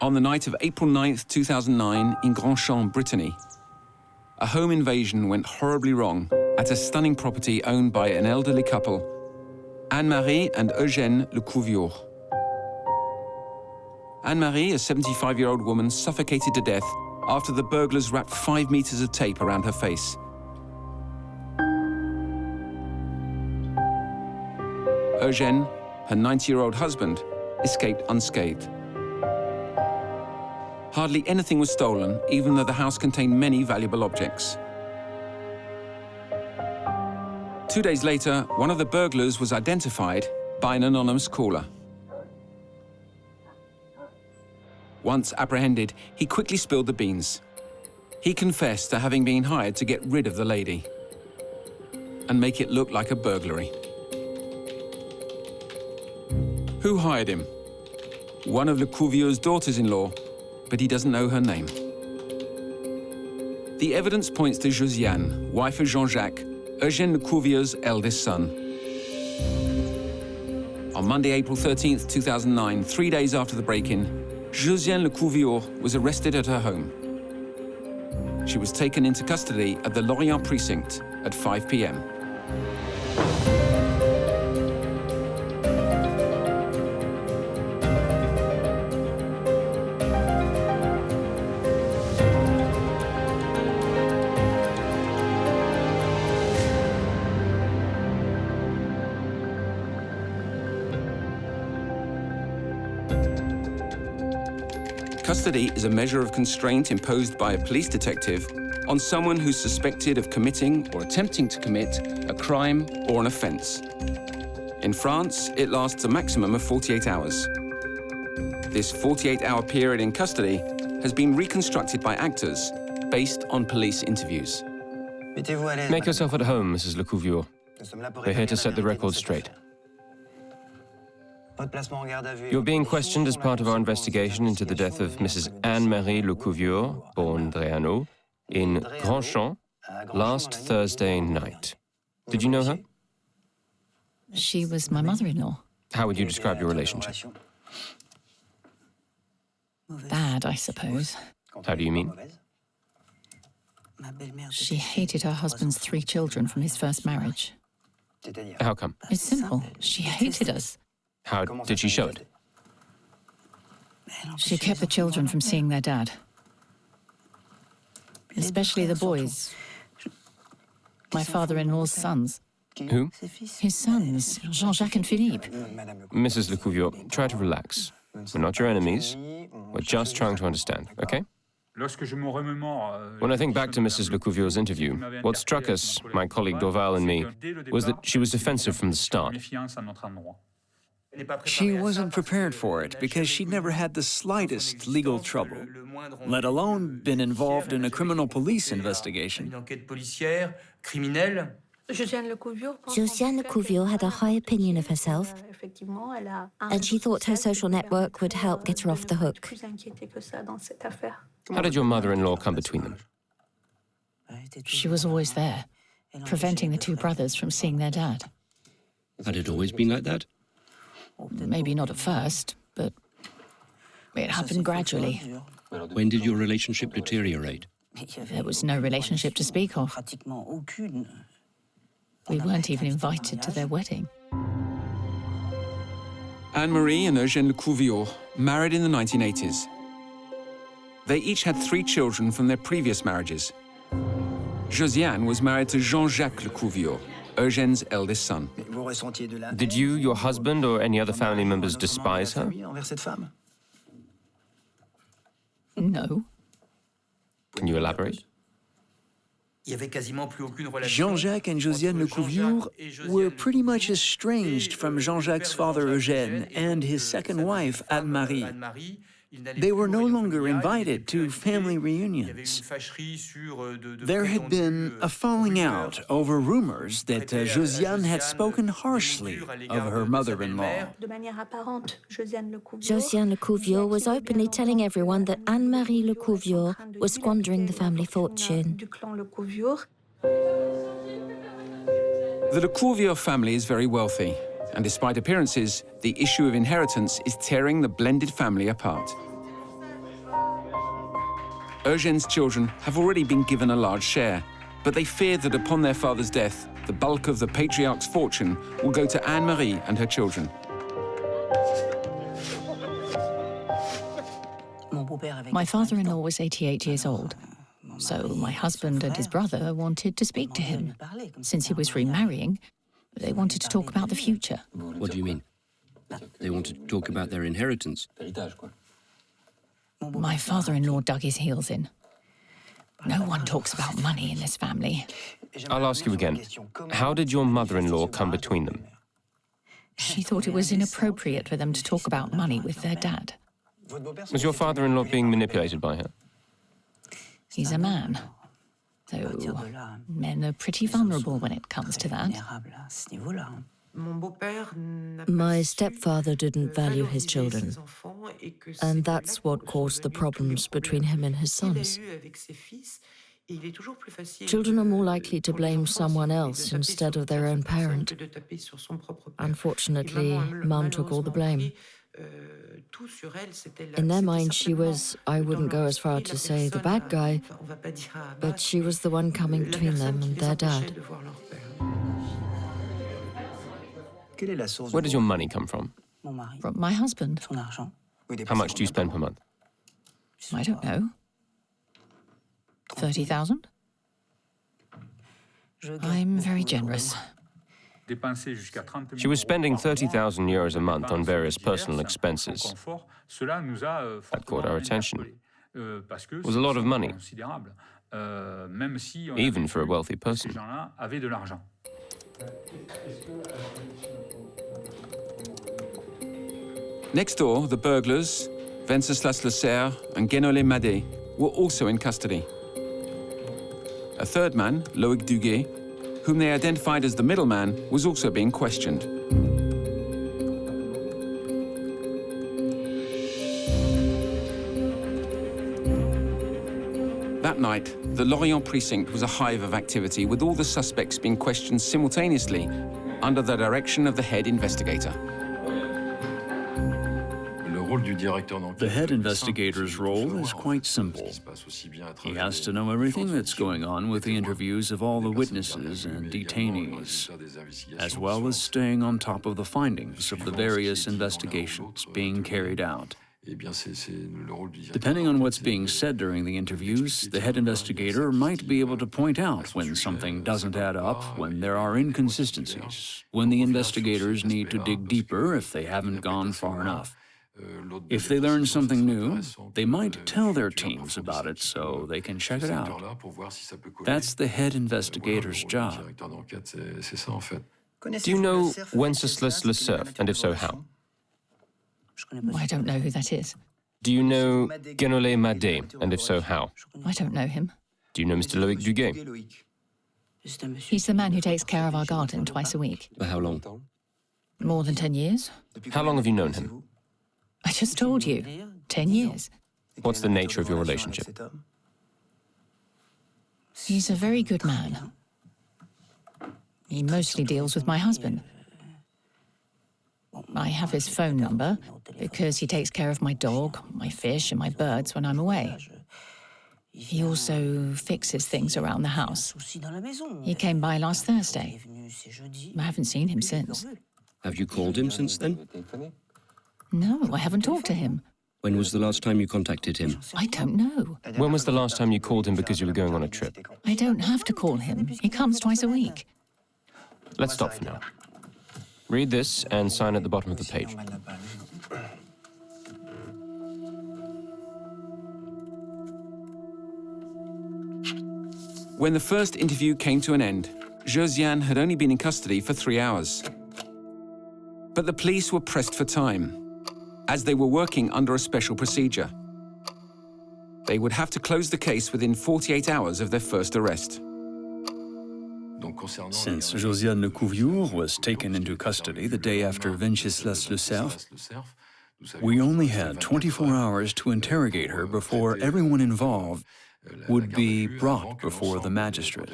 On the night of April 9th, 2009, in Grandchamp, Brittany, a home invasion went horribly wrong at a stunning property owned by an elderly couple, Anne-Marie and Eugène Le Couviour. Anne-Marie, a 75-year-old woman, suffocated to death after the burglars wrapped 5 meters of tape around her face. Eugène, her 90-year-old husband, escaped unscathed. Hardly anything was stolen, even though the house contained many valuable objects. 2 days later, one of the burglars was identified by an anonymous caller. Once apprehended, he quickly spilled the beans. He confessed to having been hired to get rid of the lady and make it look like a burglary. Who hired him? One of Le Couviour's daughters-in-law, but he doesn't know her name. The evidence points to Josiane, wife of Jean-Jacques, Eugène Le Couviour's eldest son. On Monday, April 13th, 2009, 3 days after the break-in, Josiane Le Couviour was arrested at her home. She was taken into custody at the Lorient precinct at 5 p.m. Custody is a measure of constraint imposed by a police detective on someone who's suspected of committing or attempting to commit a crime or an offence. In France, it lasts a maximum of 48 hours. This 48-hour period in custody has been reconstructed by actors based on police interviews. Make yourself at home, Mrs. Le Couviour. We're here to set the record straight. You're being questioned as part of our investigation into the death of Mrs. Anne-Marie Le Couviour, born Dreano, in Grandchamp, last Thursday night. Did you know her? She was my mother-in-law. How would you describe your relationship? Bad, I suppose. How do you mean? She hated her husband's 3 children from his first marriage. How come? It's simple. She hated us. How did she show it? She kept the children from seeing their dad. Especially the boys. My father-in-law's sons. Who? His sons, Jean-Jacques and Philippe. Mrs. Le Couviour, try to relax. We're not your enemies. We're just trying to understand, okay? When I think back to Mrs. Le Couviour's interview, what struck us, my colleague Dorval and me, was that she was defensive from the start. She wasn't prepared for it because she'd never had the slightest legal trouble, let alone been involved in a criminal police investigation. Josiane Le Couviour had a high opinion of herself, and she thought her social network would help get her off the hook. How did your mother-in-law come between them? She was always there, preventing the 2 brothers from seeing their dad. Had it always been like that? Maybe not at first, but it happened gradually. When did your relationship deteriorate? There was no relationship to speak of. We weren't even invited to their wedding. Anne-Marie and Eugène Le Couviour married in the 1980s. They each had 3 children from their previous marriages. Josiane was married to Jean-Jacques Le Couviour, Eugène's eldest son. Did you, your husband, or any other family members despise her? No. Can you elaborate? Jean-Jacques and Josiane Le Couviour were pretty much estranged from Jean-Jacques' father Eugène and his second wife, Anne-Marie. They were no longer invited to family reunions. There had been a falling out over rumors that Josiane had spoken harshly of her mother-in-law. Josiane Le Couviour was openly telling everyone that Anne-Marie Le Couviour was squandering the family fortune. The Le Couviour family is very wealthy, and despite appearances, the issue of inheritance is tearing the blended family apart. Eugène's children have already been given a large share, but they fear that upon their father's death, the bulk of the patriarch's fortune will go to Anne-Marie and her children. My father-in-law was 88 years old, so my husband and his brother wanted to speak to him. Since he was remarrying, they wanted to talk about the future. What do you mean? They wanted to talk about their inheritance. My father-in-law dug his heels in. No one talks about money in this family. I'll ask you again. How did your mother-in-law come between them? She thought it was inappropriate for them to talk about money with their dad. Was your father-in-law being manipulated by her? He's a man, so men are pretty vulnerable when it comes to that. My stepfather didn't value his children, and that's what caused the problems between him and his sons. Children are more likely to blame someone else instead of their own parent. Unfortunately, Mum took all the blame. In their mind, she was, I wouldn't go as far to say the bad guy, but she was the one coming between them and their dad. Where does your money come from? From my husband. How much do you spend per month? I don't know. 30,000? I'm very generous. She was spending 30,000 euros a month on various personal expenses. That caught our attention. It was a lot of money, even for a wealthy person. Next door, the burglars, Wenceslas Le Serre and Guénolé Madé, were also in custody. A third man, Loïc Dugue, whom they identified as the middleman, was also being questioned. That night, the Lorient precinct was a hive of activity, with all the suspects being questioned simultaneously under the direction of the head investigator. The head investigator's role is quite simple. He has to know everything that's going on with the interviews of all the witnesses and detainees, as well as staying on top of the findings of the various investigations being carried out. Depending on what's being said during the interviews, the head investigator might be able to point out when something doesn't add up, when there are inconsistencies, when the investigators need to dig deeper if they haven't gone far enough. If they learn something new, they might tell their teams about it so they can check it out. That's the head investigator's job. Do you know Wenceslas Le Serre, and if so, how? I don't know who that is. Do you know Guénolé Madé, and if so, how? I don't know him. Do you know Mr. Loïc Dugue? He's the man who takes care of our garden twice a week. For how long? More than 10 years? How long have you known him? I just told you. 10 years. What's the nature of your relationship? He's a very good man. He mostly deals with my husband. I have his phone number because he takes care of my dog, my fish, and my birds when I'm away. He also fixes things around the house. He came by last Thursday. I haven't seen him since. Have you called him since then? No, I haven't talked to him. When was the last time you contacted him? I don't know. When was the last time you called him because you were going on a trip? I don't have to call him. He comes twice a week. Let's stop for now. Read this and sign at the bottom of the page. When the first interview came to an end, Josiane had only been in custody for 3 hours. But the police were pressed for time, as they were working under a special procedure. They would have to close the case within 48 hours of their first arrest. Since Eugène Le Couviour was taken into custody the day after Wenceslas Le Serre, we only had 24 hours to interrogate her before everyone involved would be brought before the magistrate.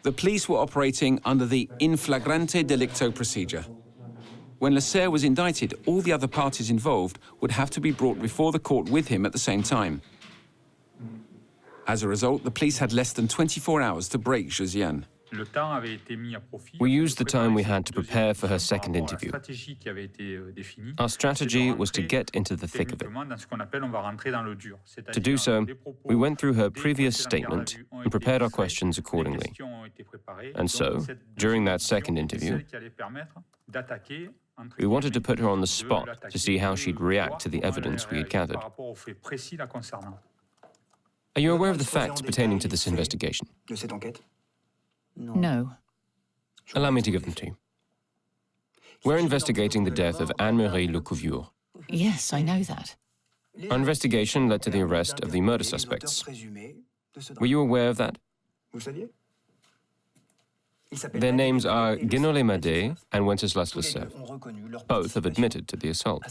The police were operating under the in flagrante delicto procedure. When Lasserre was indicted, all the other parties involved would have to be brought before the court with him at the same time. As a result, the police had less than 24 hours to break Josiane. We used the time we had to prepare for her second interview. Our strategy was to get into the thick of it. To do so, we went through her previous statement and prepared our questions accordingly. And so, during that second interview, we wanted to put her on the spot to see how she'd react to the evidence we had gathered. Are you aware of the facts pertaining to this investigation? No. Allow me to give them to you. We're investigating the death of Anne-Marie Le Couviour. Yes, I know that. Our investigation led to the arrest of the murder suspects. Were you aware of that? Their names are Guénolé Madé and Wenceslas Lasserre. Both have admitted to the assault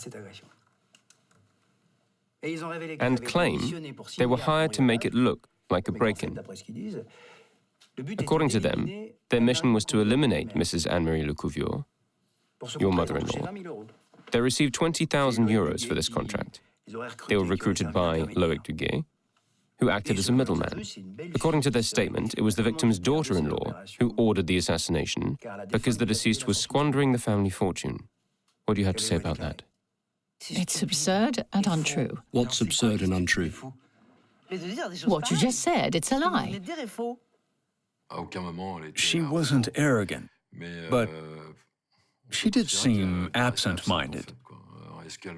and claim they were hired to make it look like a break-in. According to them, their mission was to eliminate Mrs. Anne-Marie Le Couviour, your mother-in-law. They received 20,000 euros for this contract. They were recruited by Loïc Dugue, who acted as a middleman. According to their statement, it was the victim's daughter-in-law who ordered the assassination because the deceased was squandering the family fortune. What do you have to say about that? It's absurd and untrue. What's absurd and untrue? What you just said, it's a lie. She wasn't arrogant, but she did seem absent-minded.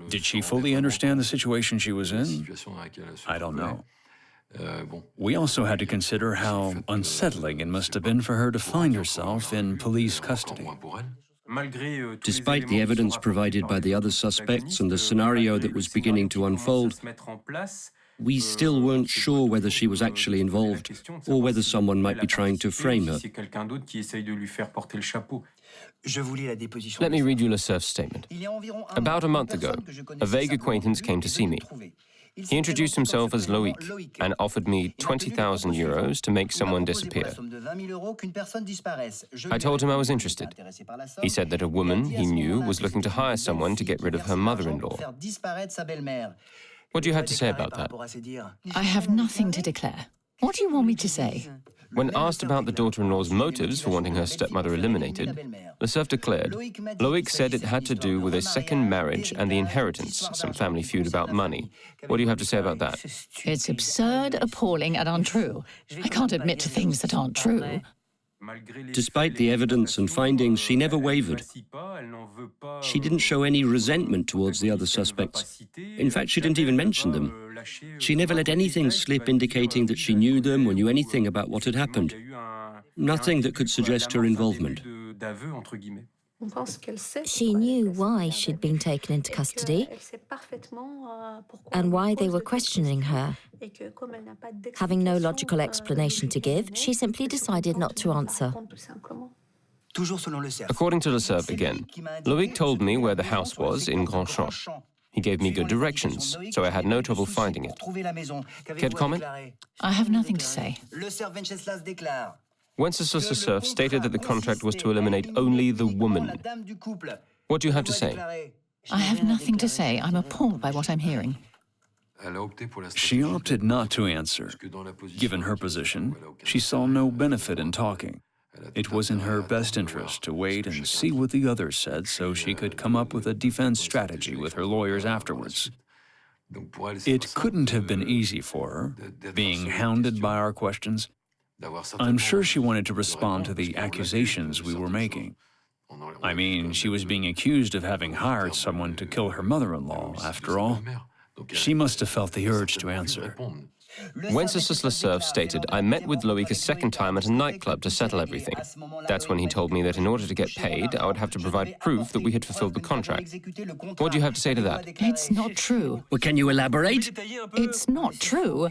Did she fully understand the situation she was in? I don't know. We also had to consider how unsettling it must have been for her to find herself in police custody. Despite the evidence provided by the other suspects and the scenario that was beginning to unfold, we still weren't sure whether she was actually involved or whether someone might be trying to frame her. Let me read you Lasserre's statement. About a month ago, a vague acquaintance came to see me. He introduced himself as Loïc and offered me 20,000 euros to make someone disappear. I told him I was interested. He said that a woman he knew was looking to hire someone to get rid of her mother-in-law. What do you have to say about that? I have nothing to declare. What do you want me to say? When asked about the daughter-in-law's motives for wanting her stepmother eliminated, Lasserre declared, Loïc said it had to do with a second marriage and the inheritance, some family feud about money. What do you have to say about that? It's absurd, appalling, and untrue. I can't admit to things that aren't true. Despite the evidence and findings, she never wavered. She didn't show any resentment towards the other suspects. In fact, she didn't even mention them. She never let anything slip indicating that she knew them or knew anything about what had happened. Nothing that could suggest her involvement. She knew why she'd been taken into custody and why they were questioning her. Having no logical explanation to give, she simply decided not to answer. According to Lasserre again, Loïc told me where the house was in Grandchamp. He gave me good directions, so I had no trouble finding it. Care to comment? I have nothing to say. Wenceslas Lasserre stated that the contract was to eliminate only the woman. What do you have to say? I have nothing to say. I'm appalled by what I'm hearing. She opted not to answer. Given her position, she saw no benefit in talking. It was in her best interest to wait and see what the others said so she could come up with a defense strategy with her lawyers afterwards. It couldn't have been easy for her, being hounded by our questions. I'm sure she wanted to respond to the accusations we were making. I mean, she was being accused of having hired someone to kill her mother-in-law, after all. She must have felt the urge to answer. Wenceslas Lasserre stated, I met with Loïc a second time at a nightclub to settle everything. That's when he told me that in order to get paid, I would have to provide proof that we had fulfilled the contract. What do you have to say to that? It's not true. Well, can you elaborate? It's not true.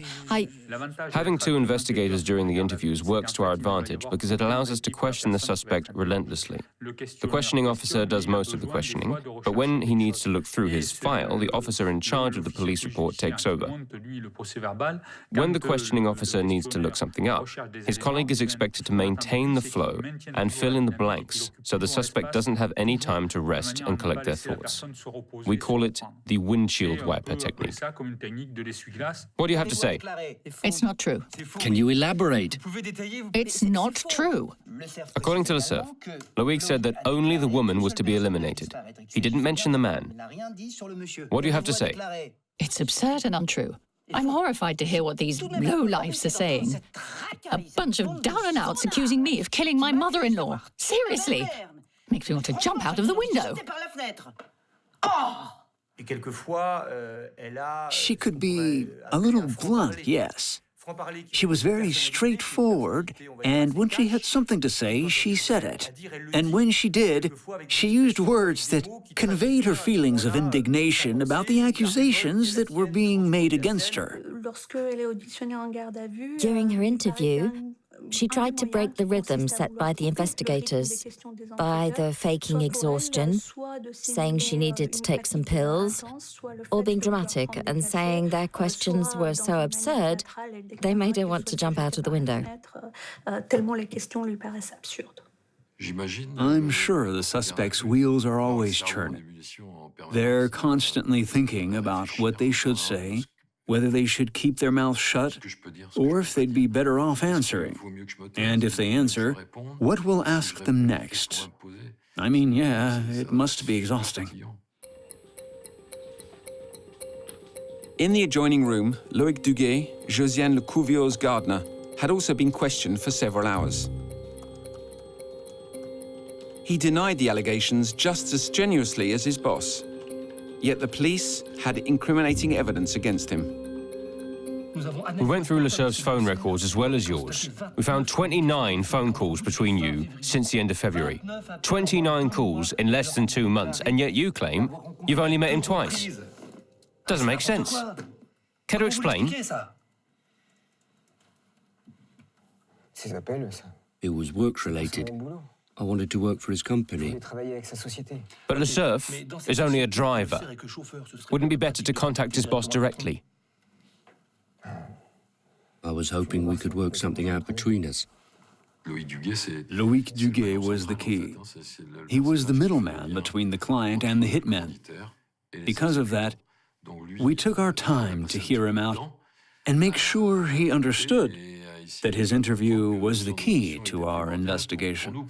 Having two investigators during the interviews works to our advantage because it allows us to question the suspect relentlessly. The questioning officer does most of the questioning, but when he needs to look through his file, the officer in charge of the police report takes over. When the questioning officer needs to look something up, his colleague is expected to maintain the flow and fill in the blanks so the suspect doesn't have any time to rest and collect their thoughts. We call it the windshield wiper technique. What do you have to say? It's not true. Can you elaborate? It's not true. According to Le Cerf, Loïc said that only the woman was to be eliminated. He didn't mention the man. What do you have to say? It's absurd and untrue. I'm horrified to hear what these lowlifes are saying. A bunch of down-and-outs accusing me of killing my mother-in-law. Seriously. Makes me want to jump out of the window. She could be a little blunt, yes. She was very straightforward, and when she had something to say, she said it. And when she did, she used words that conveyed her feelings of indignation about the accusations that were being made against her. During her interview, she tried to break the rhythm set by the investigators by the faking exhaustion, saying she needed to take some pills, or being dramatic and saying their questions were so absurd they made her want to jump out of the window. I'm sure the suspects' wheels are always churning. They're constantly thinking about what they should say, whether they should keep their mouths shut, or if they'd be better off answering. And if they answer, what will ask them next? I mean, yeah, it must be exhausting. In the adjoining room, Loïc Dugue, Josiane Le Couviour's gardener, had also been questioned for several hours. He denied the allegations just as strenuously as his boss. Yet the police had incriminating evidence against him. We went through Le Cerf's phone records as well as yours. We found 29 phone calls between you since the end of February. 29 calls in less than 2 months, and yet you claim you've only met him twice. Doesn't make sense. Care to explain? It was work-related. I wanted to work for his company. But Le Cerf is only a driver. Wouldn't it be better to contact his boss directly? I was hoping we could work something out between us. Loïc Dugue was the key. He was the middleman between the client and the hitman. Because of that, we took our time to hear him out and make sure he understood that his interview was the key to our investigation.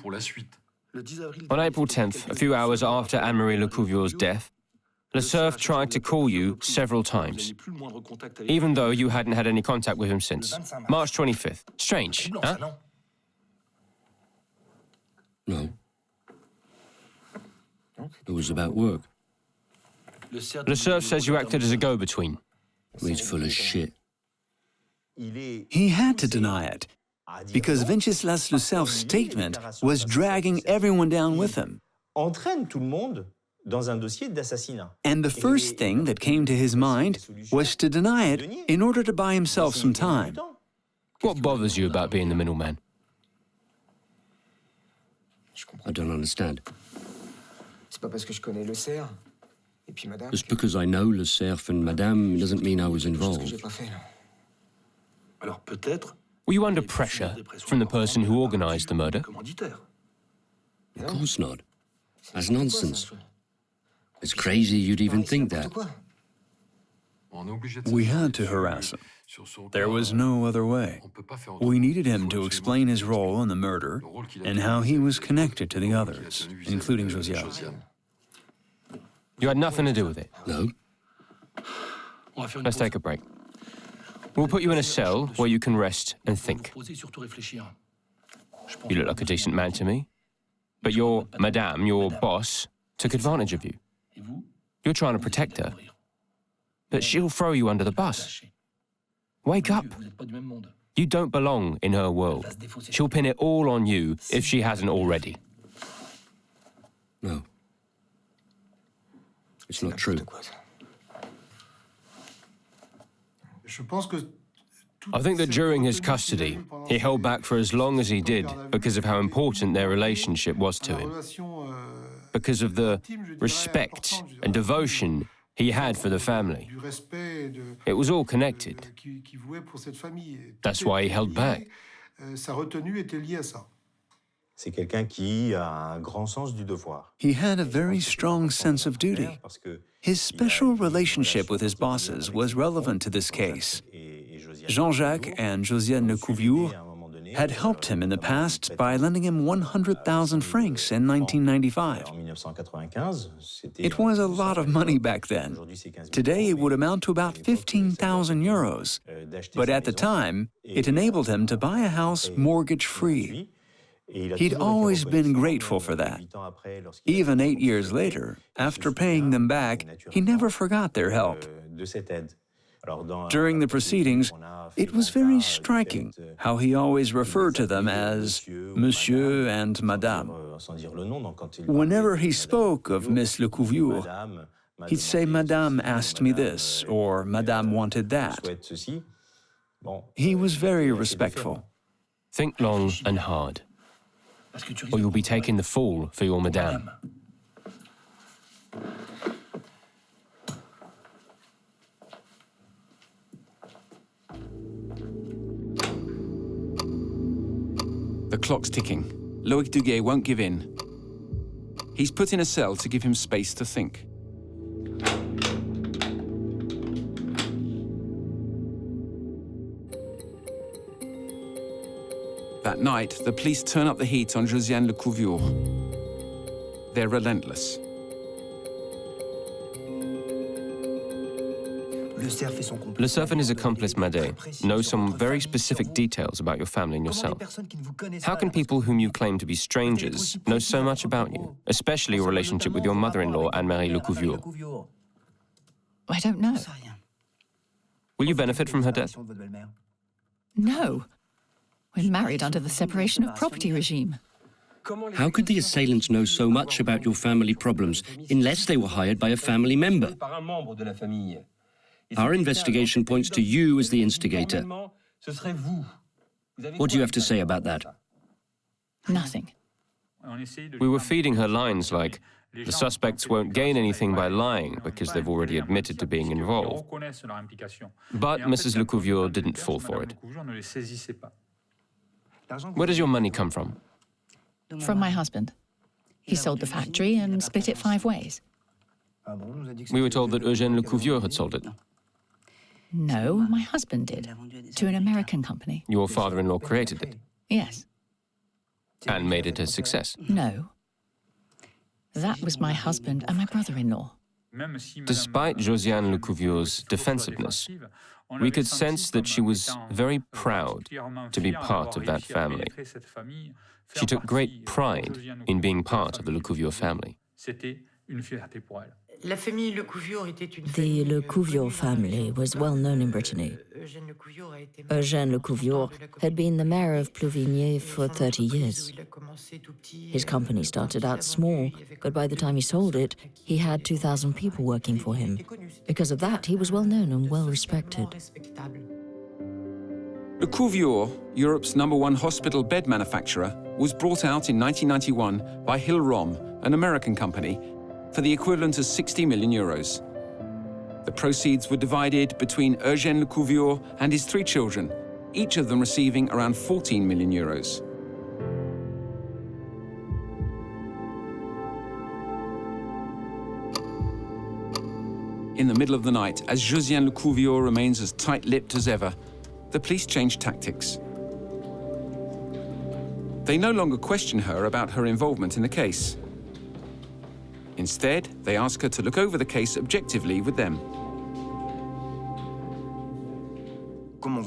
On April 10th, a few hours after Anne-Marie Le Couviour's death, Le Cerf tried to call you several times, even though you hadn't had any contact with him since. March 25th. Strange, huh? No. It was about work. Le Cerf says you acted as a go-between. He's full of shit. He had to deny it, because Wenceslas Le Cerf's statement was dragging everyone down with him. And the first thing that came to his mind was to deny it in order to buy himself some time. What bothers you about being the middleman? I don't understand. Just because I know Le Cerf and Madame doesn't mean I was involved. Were you under pressure from the person who organized the murder? Of course not. That's nonsense. It's crazy you'd even think that. We had to harass him. There was no other way. We needed him to explain his role in the murder and how he was connected to the others, including Josiane. You had nothing to do with it? No. Let's take a break. We'll put you in a cell where you can rest and think. You look like a decent man to me. But your madame, your boss, took advantage of you. You're trying to protect her. But she'll throw you under the bus. Wake up. You don't belong in her world. She'll pin it all on you if she hasn't already. No. It's not true. I think that during his custody, he held back for as long as he did because of how important their relationship was to him. Because of the respect and devotion he had for the family. It was all connected. That's why he held back. He had a very strong sense of duty. His special relationship with his bosses was relevant to this case. Jean-Jacques and Josiane Le Couviour had helped him in the past by lending him 100,000 francs in 1995. It was a lot of money back then. Today it would amount to about 15,000 euros. But at the time, it enabled him to buy a house mortgage-free. He'd always been grateful for that. Even 8 years later, after paying them back, he never forgot their help. During the proceedings, it was very striking how he always referred to them as Monsieur and Madame. Whenever he spoke of Miss Le Couviour, he'd say, Madame asked me this, or Madame wanted that. He was very respectful. Think long and hard, or you'll be taking the fall for your Madame. The clock's ticking. Loïc Dugue won't give in. He's put in a cell to give him space to think. That night, the police turn up the heat on Eugène Le Couviour. They're relentless. Le Cerf and his accomplice Madé know some very specific details about your family and yourself. How can people whom you claim to be strangers know so much about you, especially your relationship with your mother-in-law, Anne-Marie Le Couviour? I don't know. Will you benefit from her death? No. We're married under the separation of property regime. How could the assailants know so much about your family problems unless they were hired by a family member? Our investigation points to you as the instigator. What do you have to say about that? Nothing. We were feeding her lines like, the suspects won't gain anything by lying because they've already admitted to being involved. But Mrs. Le Couviour didn't fall for it. Where does your money come from? From my husband. He sold the factory and split it 5 ways. We were told that Eugène Le Couviour had sold it. No, my husband did, to an American company. Your father-in-law created it Yes. and made it a success. No. That was my husband and my brother-in-law. Despite Josiane Le Couviour's defensiveness, we could sense that she was very proud to be part of that family. She took great pride in being part of the Le Couviour family. The Le Couviour family was well known in Brittany. Eugène Le Couviour had been the mayor of Plouvigné for 30 years. His company started out small, but by the time he sold it, he had 2,000 people working for him. Because of that, he was well known and well respected. Le Couviour, Europe's #1 hospital bed manufacturer, was brought out in 1991 by Hill-Rom, an American company, for the equivalent of 60 million euros. The proceeds were divided between Eugène Le Couviour and his 3 children, each of them receiving around 14 million euros. In the middle of the night, as Josiane Le Couviour remains as tight-lipped as ever, the police change tactics. They no longer question her about her involvement in the case. Instead, they ask her to look over the case objectively with them.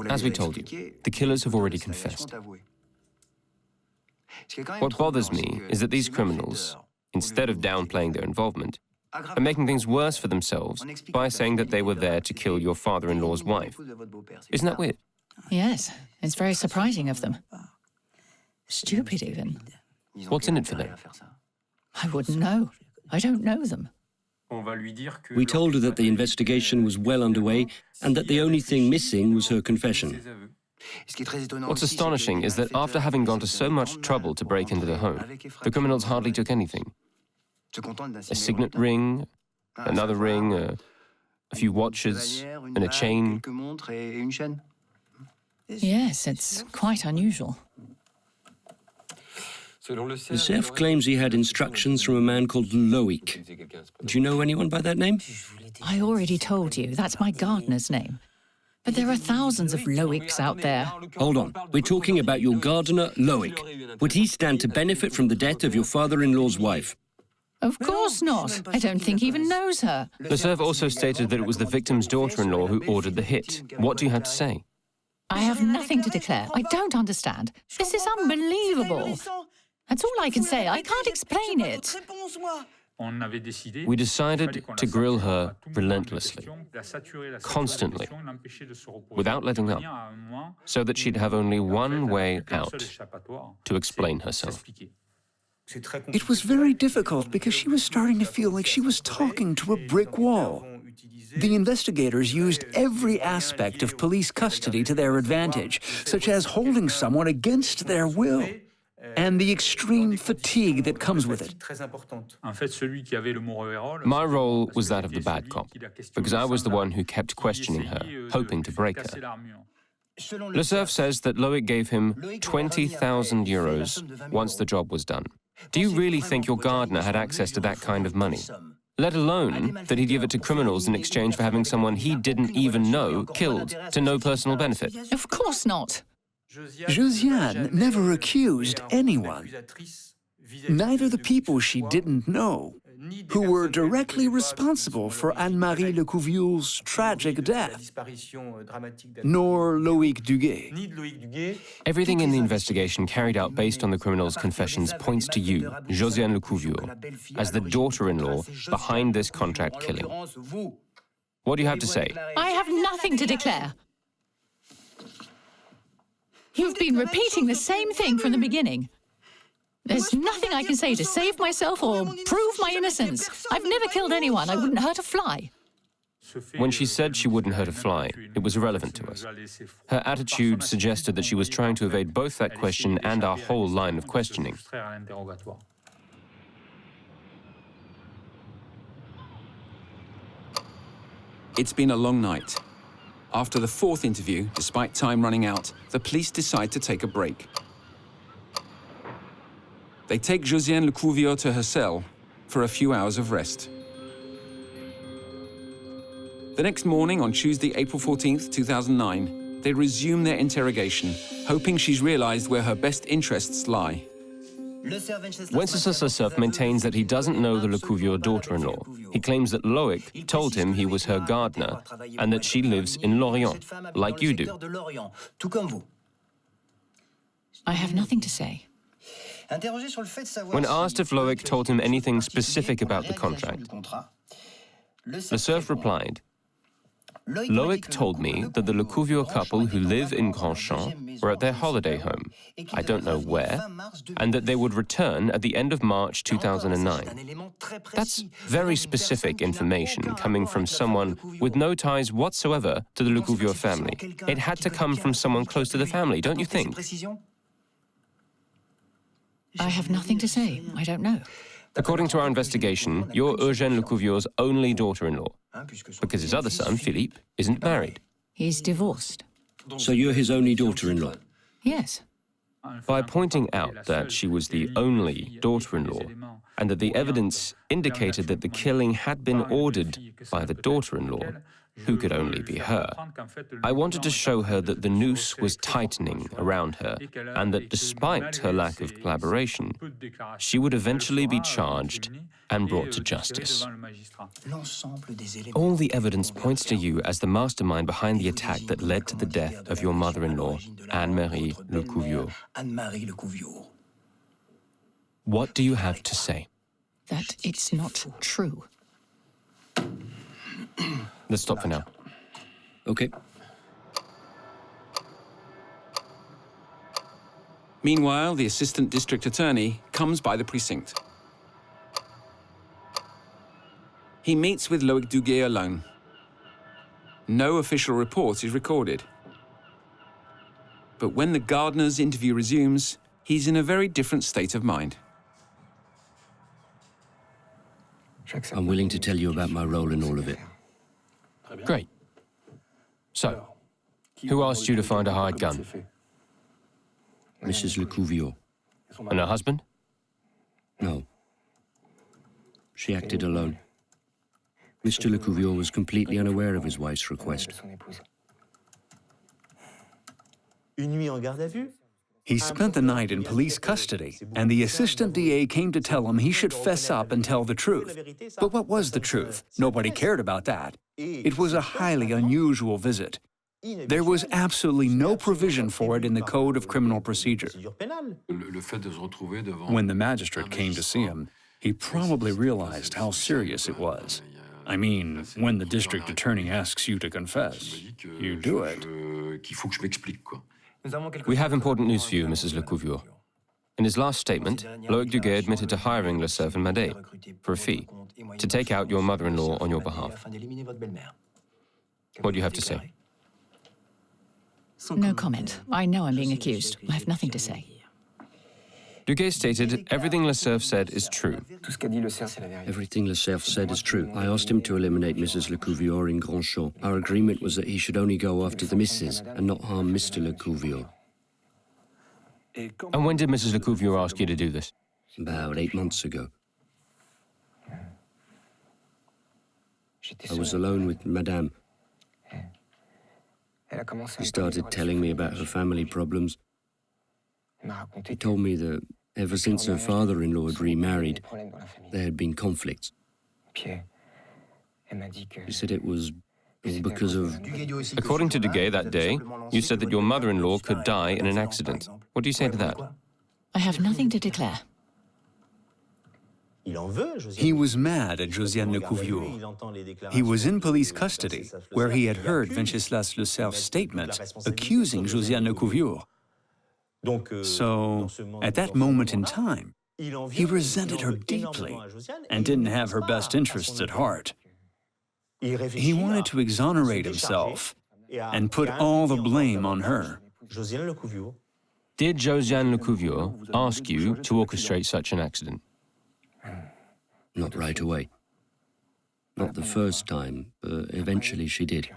As we told you, the killers have already confessed. What bothers me is that these criminals, instead of downplaying their involvement, are making things worse for themselves by saying that they were there to kill your father-in-law's wife. Isn't that weird? Yes, it's very surprising of them. Stupid, even. What's in it for them? I wouldn't know. I don't know them. We told her that the investigation was well underway and that the only thing missing was her confession. What's astonishing is that after having gone to so much trouble to break into the home, the criminals hardly took anything. A signet ring, another ring, A few watches and a chain. Yes, it's quite unusual. The chef claims he had instructions from a man called Loïc. Do you know anyone by that name? I already told you, that's my gardener's name. But there are thousands of Loïcs out there. Hold on. We're talking about your gardener, Loïc. Would he stand to benefit from the death of your father-in-law's wife? Of course not. I don't think he even knows her. Le Cerf also stated that it was the victim's daughter-in-law who ordered the hit. What do you have to say? I have nothing to declare. I don't understand. This is unbelievable. That's all I can say. I can't explain it. We decided to grill her relentlessly, constantly, without letting up, so that she'd have only one way out to explain herself. It was very difficult because she was starting to feel like she was talking to a brick wall. The investigators used every aspect of police custody to their advantage, such as holding someone against their will, and the extreme fatigue that comes with it. My role was that of the bad cop, because I was the one who kept questioning her, hoping to break her. Le Cerf says that Loïc gave him 20,000 euros once the job was done. Do you really think your gardener had access to that kind of money? Let alone that he'd give it to criminals in exchange for having someone he didn't even know killed to no personal benefit? Of course not. Josiane never accused anyone, neither the people she didn't know, who were directly responsible for Anne-Marie Le Couviour's tragic death, nor Loïc Dugue. Everything in the investigation carried out based on the criminal's confessions points to you, Josiane Le Couviour, as the daughter-in-law behind this contract killing. What do you have to say? I have nothing to declare. You've been repeating the same thing from the beginning. There's nothing I can say to save myself or prove my innocence. I've never killed anyone. I wouldn't hurt a fly. When she said she wouldn't hurt a fly, it was irrelevant to us. Her attitude suggested that she was trying to evade both that question and our whole line of questioning. It's been a long night. After the fourth interview, despite time running out, the police decide to take a break. They take Josiane Le Couviour to her cell for a few hours of rest. The next morning, on Tuesday, April 14th, 2009, they resume their interrogation, hoping she's realized where her best interests lie. Wenceslas Le Cerf maintains that he doesn't know the Le Couviour daughter-in-law. He claims that Loïc told him he was her gardener and that she lives in Lorient, like you do. I have nothing to say. When asked if Loïc told him anything specific about the contract, Le Cerf replied, Loïc told me that the Le Couviour couple who live in Grandchamp were at their holiday home, I don't know where, and that they would return at the end of March 2009. That's very specific information coming from someone with no ties whatsoever to the Le Couviour family. It had to come from someone close to the family, don't you think? I have nothing to say. I don't know. According to our investigation, you're Eugène Le Couviour's only daughter-in-law, because his other son, Philippe, isn't married. He's divorced. So you're his only daughter-in-law? Yes. By pointing out that she was the only daughter-in-law and that the evidence indicated that the killing had been ordered by the daughter-in-law, who could only be her, I wanted to show her that the noose was tightening around her and that despite her lack of collaboration, she would eventually be charged and brought to justice. All the evidence points to you as the mastermind behind the attack that led to the death of your mother-in-law, Anne-Marie Le Couviour. What do you have to say? That it's not true. Let's stop for now. Okay. Meanwhile, the assistant district attorney comes by the precinct. He meets with Loïc Dugue alone. No official report is recorded. But when the gardener's interview resumes, he's in a very different state of mind. I'm willing to tell you about my role in all of it. Great. So, who asked you to find a hired gun? Mrs. Le Couviour. And her husband? No. She acted alone. Mr. Le Couviour was completely unaware of his wife's request. He spent the night in police custody, and the assistant DA came to tell him he should fess up and tell the truth. But what was the truth? Nobody cared about that. It was a highly unusual visit. There was absolutely no provision for it in the Code of Criminal Procedure. When the magistrate came to see him, he probably realized how serious it was. I mean, when the district attorney asks you to confess, you do it. We have important news for you, Mrs. Le Couviour. In his last statement, Loic Dugue admitted to hiring Le Cerf and Madé for a fee to take out your mother-in-law on your behalf. What do you have to say? No comment. I know I'm being accused. I have nothing to say. Dugue stated everything Le Cerf said is true. Everything Le Cerf said is true. I asked him to eliminate Mrs. Le Couviour in Grandchamp. Our agreement was that he should only go after the missus and not harm Mr. Le Couviour. And when did Mrs. Le Couviour ask you to do this? About 8 months ago. I was alone with Madame. She started telling me about her family problems. She told me that ever since her father-in-law had remarried, there had been conflicts. She said it was all because of... According to Dugue that day, you said that your mother-in-law could die in an accident. What do you say to that? I have nothing to declare. He was mad at Josiane Le Couviour. He was in police custody, where he had heard Wenceslas Le Cerf's statement accusing Josiane Le Couviour. So, at that moment in time, he resented her deeply and didn't have her best interests at heart. He wanted to exonerate himself and put all the blame on her. Did Josiane Le Couviour ask you to orchestrate such an accident? Not right away. Not the first time, but eventually she did.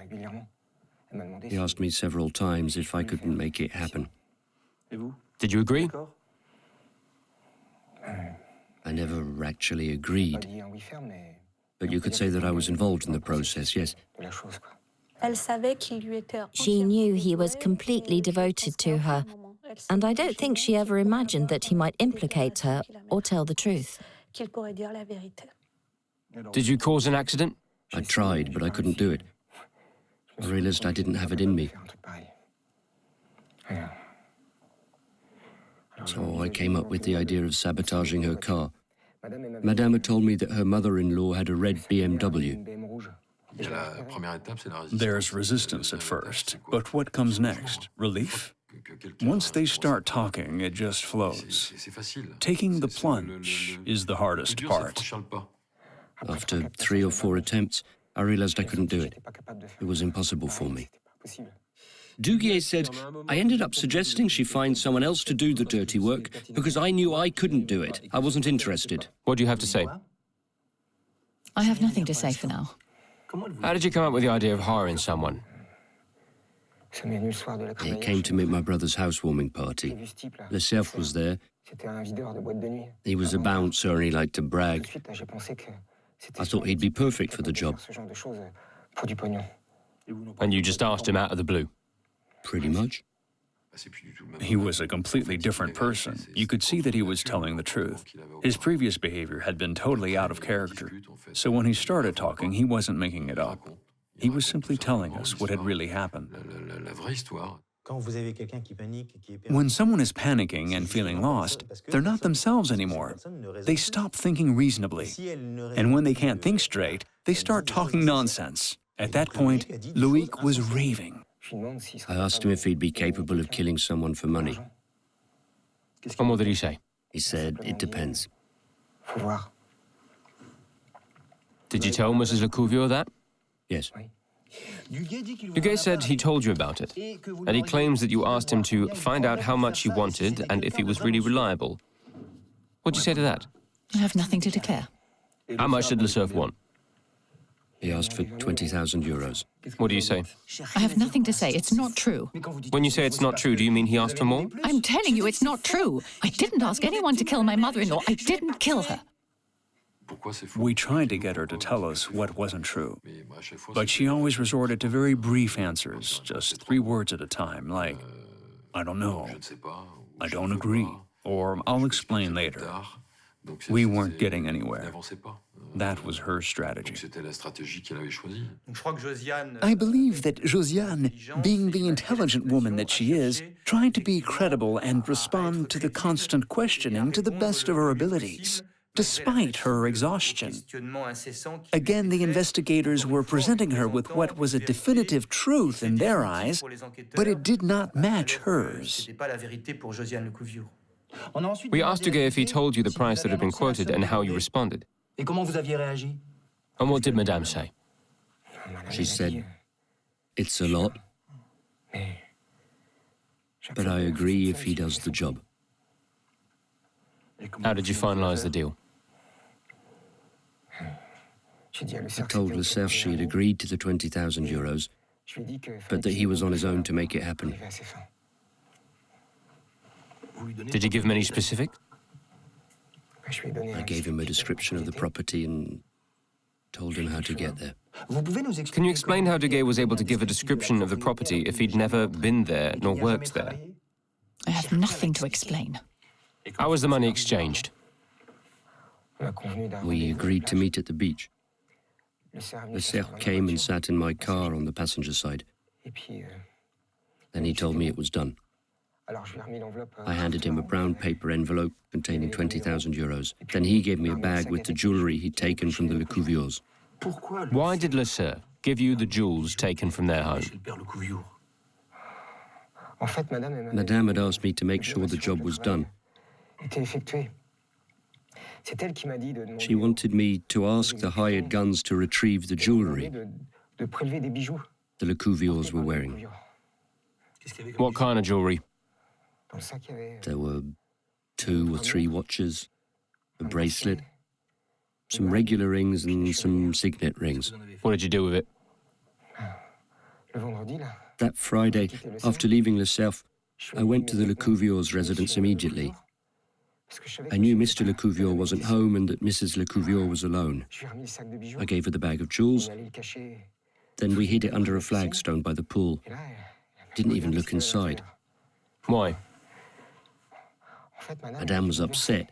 He asked me several times if I couldn't make it happen. Did you agree? I never actually agreed. But you could say that I was involved in the process, yes. She knew he was completely devoted to her, and I don't think she ever imagined that he might implicate her or tell the truth. Did you cause an accident? I tried, but I couldn't do it. I realized I didn't have it in me. So I came up with the idea of sabotaging her car. Madame had told me that her mother-in-law had a red BMW. There's resistance at first, but what comes next? Relief? Once they start talking, it just flows. Taking the plunge is the hardest part. After 3 or 4 attempts, I realized I couldn't do it. It was impossible for me. Dugue said, I ended up suggesting she find someone else to do the dirty work because I knew I couldn't do it. I wasn't interested. What do you have to say? I have nothing to say for now. How did you come up with the idea of hiring someone? It came to me at my brother's housewarming party. Le Cerf was there. He was a bouncer and he liked to brag. I thought he'd be perfect for the job. And you just asked him out of the blue? Pretty much. He was a completely different person. You could see that he was telling the truth. His previous behavior had been totally out of character. So when he started talking, he wasn't making it up. He was simply telling us what had really happened. When someone is panicking and feeling lost, they're not themselves anymore. They stop thinking reasonably. And when they can't think straight, they start talking nonsense. At that point, Loic was raving. I asked him if he'd be capable of killing someone for money. And what did he say? He said, it depends. Did you tell Mrs. Le Couviour that? Yes. Dugue said he told you about it, and he claims that you asked him to find out how much he wanted and if he was really reliable. What do you say to that? I have nothing to declare. How much did Le Cerf want? He asked for 20,000 euros. What do you say? I have nothing to say. It's not true. When you say it's not true, do you mean he asked for more? I'm telling you it's not true. I didn't ask anyone to kill my mother-in-law. I didn't kill her. We tried to get her to tell us what wasn't true, but she always resorted to very brief answers, just 3 words at a time, like, I don't know, I don't agree, or I'll explain later. We weren't getting anywhere. That was her strategy. I believe that Josiane, being the intelligent woman that she is, tried to be credible and respond to the constant questioning to the best of her abilities, despite her exhaustion. Again, the investigators were presenting her with what was a definitive truth in their eyes, but it did not match hers. We asked Dugue if he told you the price that had been quoted and how you responded. And what did Madame say? She said, it's a lot, but I agree if he does the job. How did you finalize the deal? I told Leclerc she had agreed to the 20,000 euros, but that he was on his own to make it happen. Did you give him any specific? I gave him a description of the property and told him how to get there. Can you explain how Dugue was able to give a description of the property if he'd never been there nor worked there? I have nothing to explain. How was the money exchanged? We agreed to meet at the beach. Leclerc came and sat in my car on the passenger side. Then he told me it was done. I handed him a brown paper envelope containing 20,000 euros. Then he gave me a bag with the jewellery he'd taken from the Le Couviours. Why did Leclerc give you the jewels taken from their home? Madame had asked me to make sure the job was done. She wanted me to ask the hired guns to retrieve the jewellery the Le Couviours were wearing. What kind of jewellery? There were 2 or 3 watches, a bracelet, some regular rings and some signet rings. What did you do with it? That Friday, after leaving Leclerc, I went to the Le Couviours' residence immediately. I knew Mr. Le Couviour wasn't home and that Mrs. Le Couviour was alone. I gave her the bag of jewels. Then we hid it under a flagstone by the pool. Didn't even look inside. Why? Madame was upset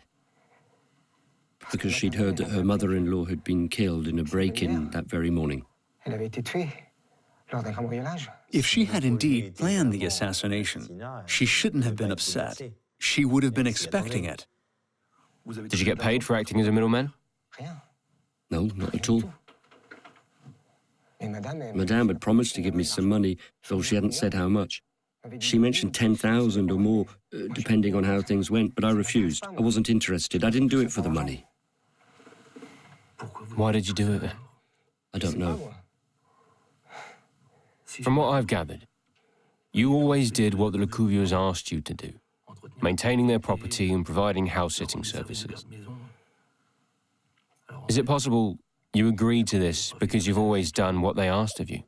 because she'd heard that her mother-in-law had been killed in a break-in that very morning. If she had indeed planned the assassination, she shouldn't have been upset. She would have been expecting it. Did you get paid for acting as a middleman? No, not at all. Madame had promised to give me some money, though she hadn't said how much. She mentioned 10,000 or more, depending on how things went, but I refused. I wasn't interested. I didn't do it for the money. Why did you do it then? I don't know. From what I've gathered, you always did what the Le Couviours asked you to do, maintaining their property and providing house-sitting services. Is it possible you agreed to this because you've always done what they asked of you?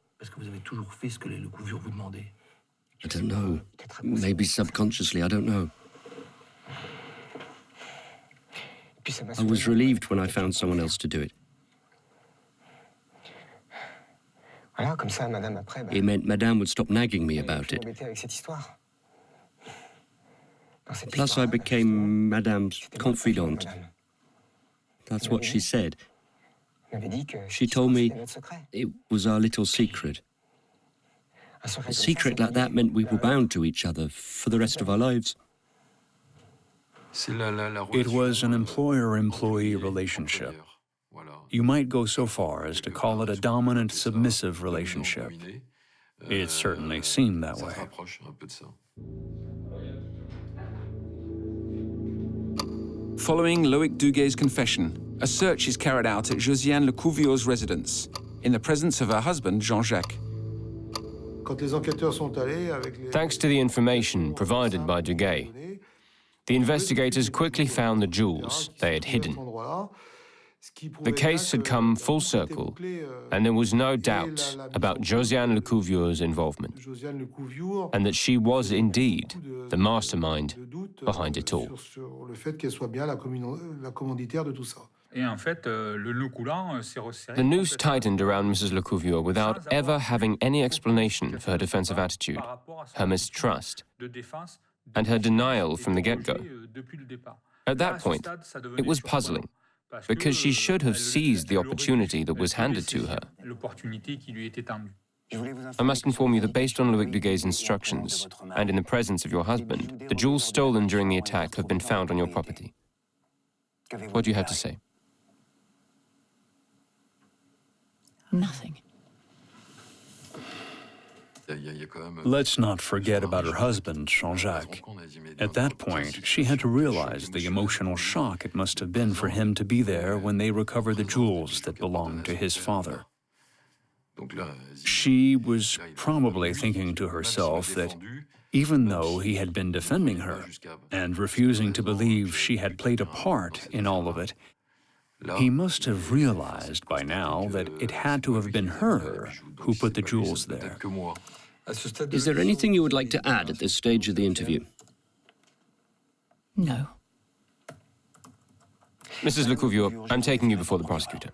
I don't know. Maybe subconsciously, I don't know. I was relieved when I found someone else to do it. It meant Madame would stop nagging me about it. Plus, I became Madame's confidante. That's what she said. She told me it was our little secret. A secret like that meant we were bound to each other for the rest of our lives. It was an employer-employee relationship. You might go so far as to call it a dominant-submissive relationship. It certainly seemed that way. Following Loïc Dugue's confession, a search is carried out at Josiane Le Couviour's residence, in the presence of her husband, Jean-Jacques. Thanks to the information provided by Dugue, the investigators quickly found the jewels they had hidden. The case had come full circle, and there was no doubt about Josiane Le Couviour's involvement, and that she was indeed the mastermind behind it all. The noose tightened around Mrs. Le Couviour without ever having any explanation for her defensive attitude, her mistrust, and her denial from the get-go. At that point, it was puzzling, because she should have seized the opportunity that was handed to her. I must inform you that based on Loïc Dugue's instructions, and in the presence of your husband, the jewels stolen during the attack have been found on your property. What do you have to say? Nothing. Let's not forget about her husband, Jean-Jacques. At that point, she had to realize the emotional shock it must have been for him to be there when they recovered the jewels that belonged to his father. She was probably thinking to herself that even though he had been defending her and refusing to believe she had played a part in all of it, he must have realized by now that it had to have been her who put the jewels there. Is there anything you would like to add at this stage of the interview? No. Mrs. Le Couviour, I'm taking you before the prosecutor.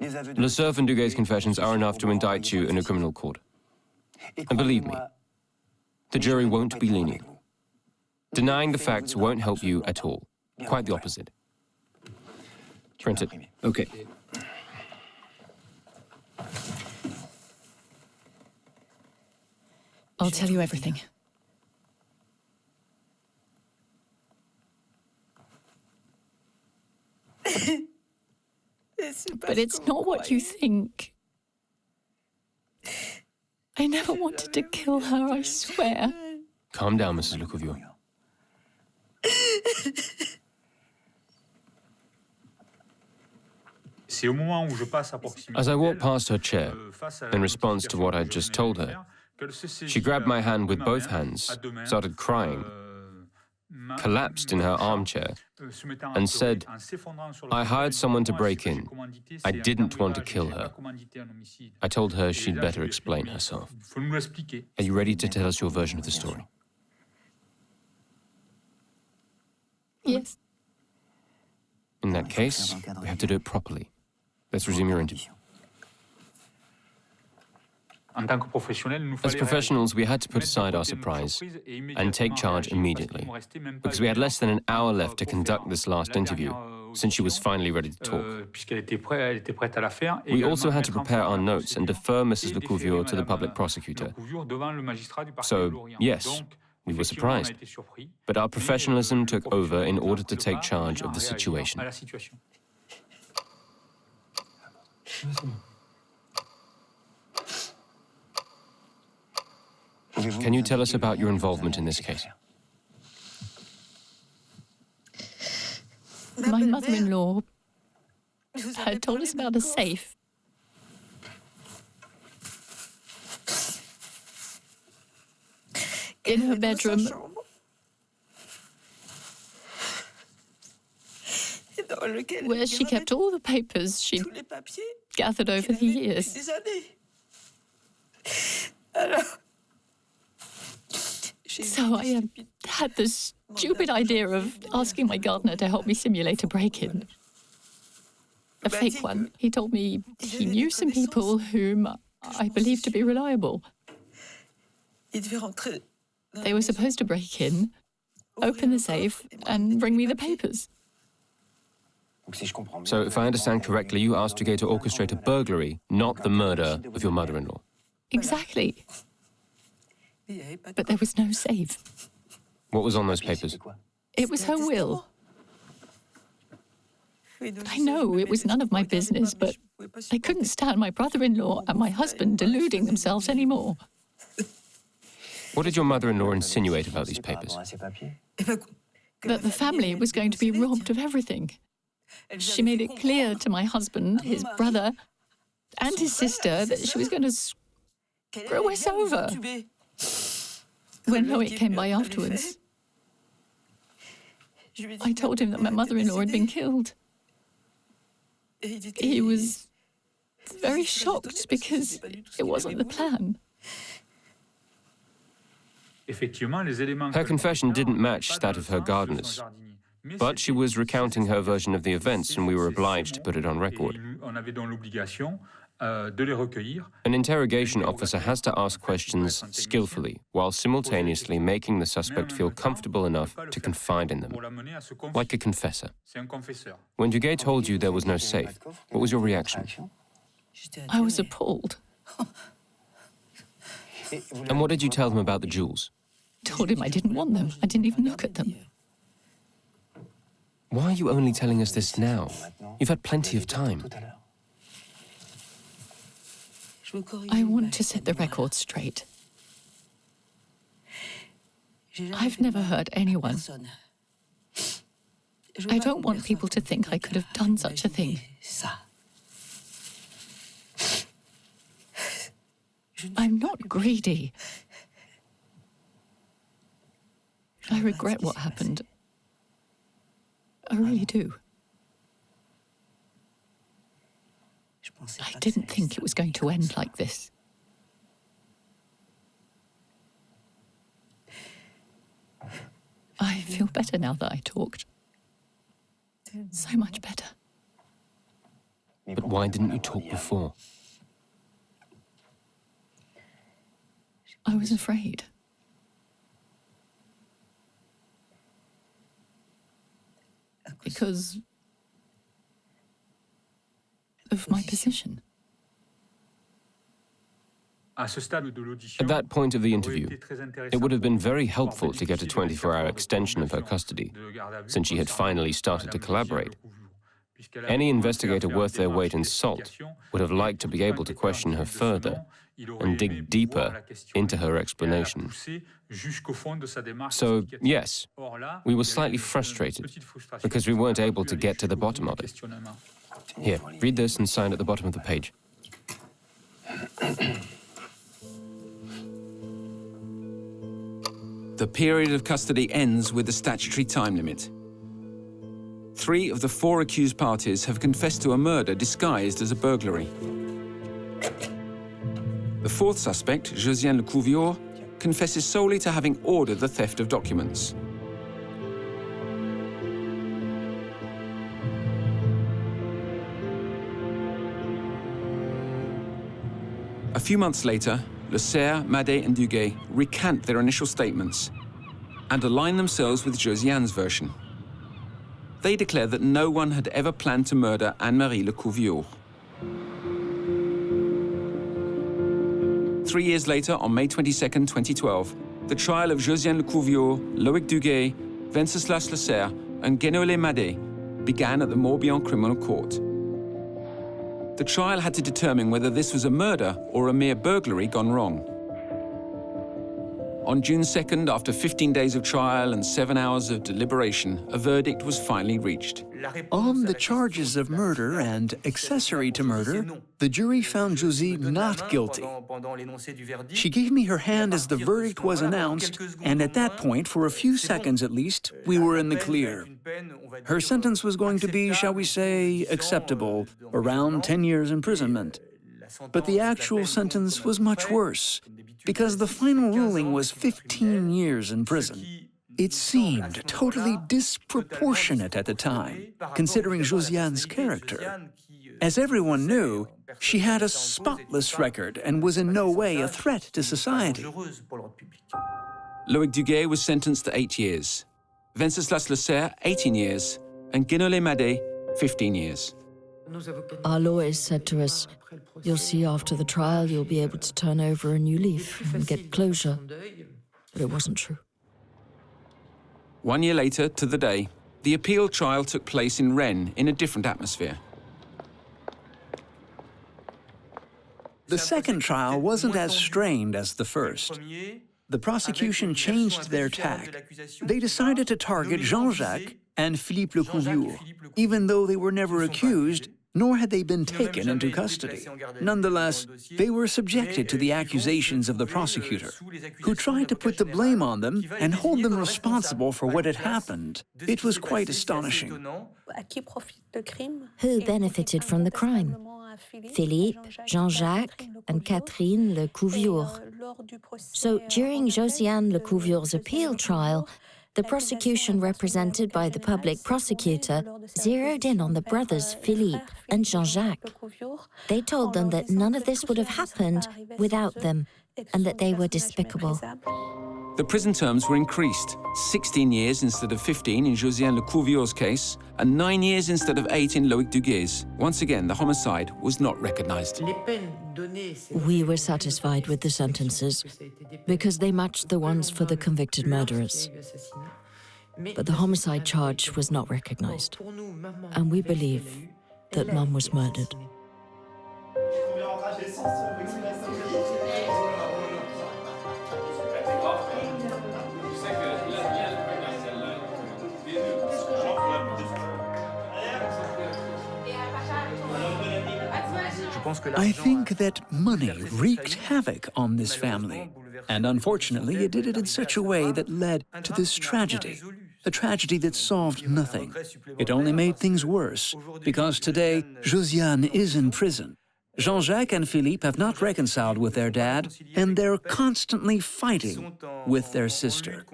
Le Cerf and Dugue's confessions are enough to indict you in a criminal court. And believe me, the jury won't be lenient. Denying the facts won't help you at all. Quite the opposite. Print it. Okay. I'll tell you everything. But it's not what you think. I never wanted to kill her, I swear. Calm down, Mrs. Le Couviour. As I walked past her chair, in response to what I'd just told her, she grabbed my hand with both hands, started crying, collapsed in her armchair, and said, "I hired someone to break in. I didn't want to kill her." I told her she'd better explain herself. Are you ready to tell us your version of the story? Yes. In that case, we have to do it properly. Let's resume your interview. As professionals, we had to put aside our surprise and take charge immediately, because we had less than an hour left to conduct this last interview, since she was finally ready to talk. We also had to prepare our notes and defer Mrs. Le Couviour to the public prosecutor. So, yes, we were surprised, but our professionalism took over in order to take charge of the situation. Can you tell us about your involvement in this case? My mother-in-law had told us about a safe. In her bedroom. Where she kept all the papers she'd gathered over the years. So I had this stupid idea of asking my gardener to help me simulate a break-in. A fake one. He told me he knew some people whom I believed to be reliable. They were supposed to break in, open the safe, and bring me the papers. So, if I understand correctly, you asked Dugue to orchestrate a burglary, not the murder of your mother-in-law. Exactly. But there was no safe. What was on those papers? It was her will. I know it was none of my business, but I couldn't stand my brother-in-law and my husband deluding themselves anymore. What did your mother-in-law insinuate about these papers? That the family was going to be robbed of everything. She made it clear to my husband, his brother, and his sister that she was going to screw us over. When Loïc came by afterwards, I told him that my mother-in-law had been killed. he was very shocked because it wasn't the plan. Her confession didn't match that of her gardeners, but she was recounting her version of the events and we were obliged to put it on record. An interrogation officer has to ask questions skillfully while simultaneously making the suspect feel comfortable enough to confide in them, like a confessor. When Dugue told you there was no safe, what was your reaction? I was appalled. And what did you tell them about the jewels? Told him I didn't want them. I didn't even look at them. Why are you only telling us this now? You've had plenty of time. I want to set the record straight. I've never hurt anyone. I don't want people to think I could have done such a thing. I'm not greedy. I regret what happened. I really do. I didn't think it was going to end like this. I feel better now that I talked. So much better. But why didn't you talk before? I was afraid. Because of my position. At that point of the interview, it would have been very helpful to get a 24-hour extension of her custody, since she had finally started to collaborate. Any investigator worth their weight in salt would have liked to be able to question her further and dig deeper into her explanation. So, yes, we were slightly frustrated because we weren't able to get to the bottom of it. Here, read this and sign at the bottom of the page. The period of custody ends with the statutory time limit. 3 of the 4 accused parties have confessed to a murder disguised as a burglary. The 4th suspect, Eugène Le Couviour, confesses solely to having ordered the theft of documents. A few months later, Le Serre, Madé and Dugue recant their initial statements and align themselves with Josiane's version. They declare that no one had ever planned to murder Anne-Marie Le Couviour. 3 years later, on May 22, 2012, the trial of Josiane Le Couviour, Loïc Dugue, Wenceslas Le Serre and Guénolé Madé began at the Morbihan Criminal Court. The trial had to determine whether this was a murder or a mere burglary gone wrong. On June 2nd, after 15 days of trial and 7 hours of deliberation, a verdict was finally reached. On the charges of murder and accessory to murder, the jury found Josie not guilty. She gave me her hand as the verdict was announced, and at that point, for a few seconds at least, we were in the clear. Her sentence was going to be, shall we say, acceptable, around 10 years imprisonment. But the actual sentence was much worse, because the final ruling was 15 years in prison. It seemed totally disproportionate at the time, considering Josiane's character. As everyone knew, she had a spotless record and was in no way a threat to society. Loïc Dugue was sentenced to 8 years, Wenceslas Le Serre 18 years, and Guénolé Madé 15 years. Our lawyers said to us, "You'll see after the trial you'll be able to turn over a new leaf and get closure." But it wasn't true. 1 year later, to the day, the appeal trial took place in Rennes in a different atmosphere. The second trial wasn't as strained as the first. The prosecution changed their tack. They decided to target Jean-Jacques and Philippe Le Couviour, even though they were never accused, nor had they been taken into custody. Nonetheless, they were subjected to the accusations of the prosecutor, who tried to put the blame on them and hold them responsible for what had happened. It was quite astonishing. Who benefited from the crime? Philippe, Jean-Jacques, and Catherine Le Couviour. So during Josiane Le Couviour's appeal trial, the prosecution, represented by the public prosecutor, zeroed in on the brothers Philippe and Jean-Jacques. They told them that none of this would have happened without them, and that they were despicable. The prison terms were increased, 16 years instead of 15 in Josiane Le Couviour's case, and 9 years instead of 8 in Loïc Dugue's. Once again, the homicide was not recognized. We were satisfied with the sentences because they matched the ones for the convicted murderers. But the homicide charge was not recognized, and we believe that Mum was murdered. I think that money wreaked havoc on this family, and unfortunately it did it in such a way that led to this tragedy, a tragedy that solved nothing. It only made things worse, because today Josiane is in prison. Jean-Jacques and Philippe have not reconciled with their dad, and they're constantly fighting with their sister.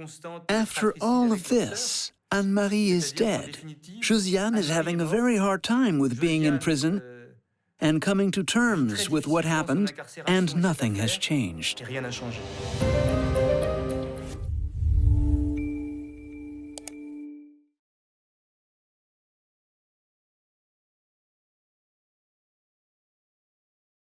After all of this, Anne-Marie is dead. Josiane is having a very hard time with being in prison and coming to terms with what happened, and nothing has changed.